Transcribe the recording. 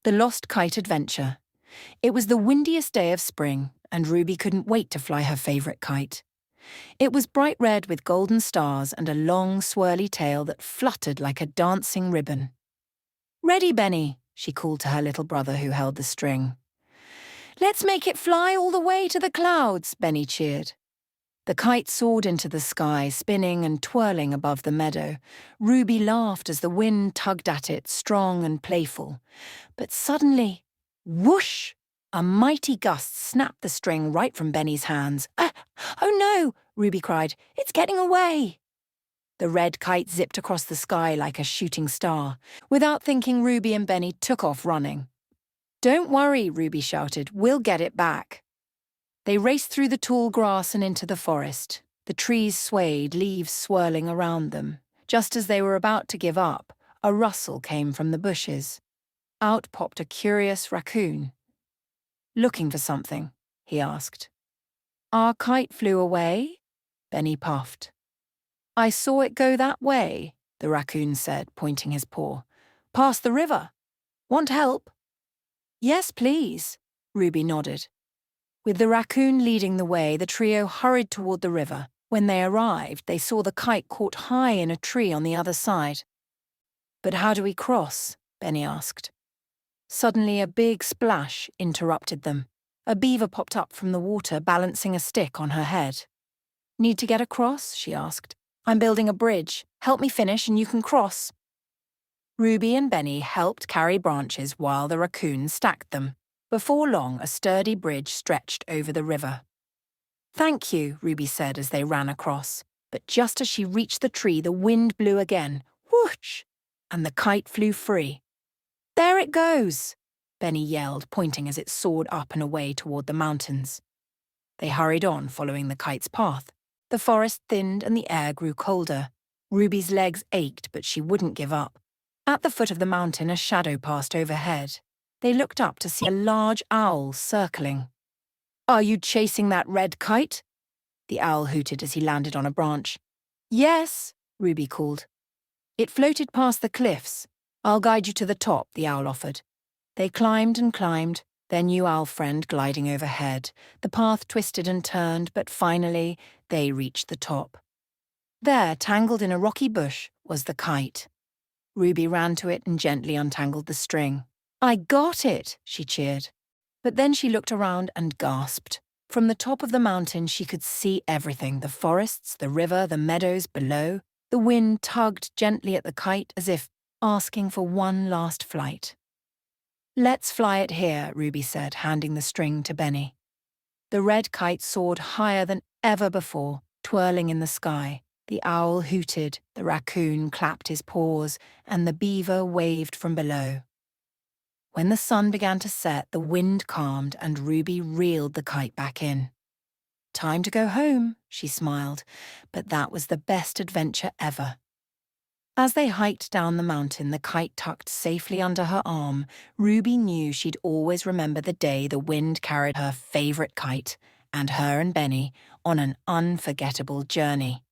The Lost Kite Adventure. It was the windiest day of spring, and Ruby couldn't wait to fly her favourite kite. It was bright red with golden stars and a long, swirly tail that fluttered like a dancing ribbon. "Ready, Benny," she called to her little brother who held the string. "Let's make it fly all the way to the clouds," Benny cheered. The kite soared into the sky, spinning and twirling above the meadow. Ruby laughed as the wind tugged at it, strong and playful. But suddenly, whoosh! A mighty gust snapped the string right from Benny's hands. "Oh no!" Ruby cried. "It's getting away!" The red kite zipped across the sky like a shooting star. Without thinking, Ruby and Benny took off running. "Don't worry," Ruby shouted. "We'll get it back." They raced through the tall grass and into the forest. The trees swayed, leaves swirling around them. Just as they were about to give up, a rustle came from the bushes. Out popped a curious raccoon. "Looking for something?" he asked. "Our kite flew away," Benny puffed. "I saw it go that way," the raccoon said, pointing his paw. "Past the river. Want help?" "Yes, please," Ruby nodded. With the raccoon leading the way, the trio hurried toward the river. When they arrived, they saw the kite caught high in a tree on the other side. "But how do we cross?" Benny asked. Suddenly, a big splash interrupted them. A beaver popped up from the water, balancing a stick on her head. "Need to get across?" she asked. "I'm building a bridge. Help me finish and you can cross." Ruby and Benny helped carry branches while the raccoon stacked them. Before long, a sturdy bridge stretched over the river. "Thank you," Ruby said as they ran across. But just as she reached the tree, the wind blew again. Whoosh! And the kite flew free. "There it goes!" Benny yelled, pointing as it soared up and away toward the mountains. They hurried on, following the kite's path. The forest thinned and the air grew colder. Ruby's legs ached, but she wouldn't give up. At the foot of the mountain, a shadow passed overhead. They looked up to see a large owl circling. "Are you chasing that red kite?" the owl hooted as he landed on a branch. "Yes," Ruby called. "It floated past the cliffs. I'll guide you to the top," the owl offered. They climbed and climbed, their new owl friend gliding overhead. The path twisted and turned, but finally they reached the top. There, tangled in a rocky bush, was the kite. Ruby ran to it and gently untangled the string. "I got it," she cheered. But then she looked around and gasped. From the top of the mountain, she could see everything: the forests, the river, the meadows below. The wind tugged gently at the kite as if asking for one last flight. "Let's fly it here," Ruby said, handing the string to Benny. The red kite soared higher than ever before, twirling in the sky. The owl hooted, the raccoon clapped his paws, and the beaver waved from below. When the sun began to set, the wind calmed and Ruby reeled the kite back in. "Time to go home," she smiled, but that was the best adventure ever. As they hiked down the mountain, the kite tucked safely under her arm, Ruby knew she'd always remember the day the wind carried her favourite kite, and her and Benny, on an unforgettable journey.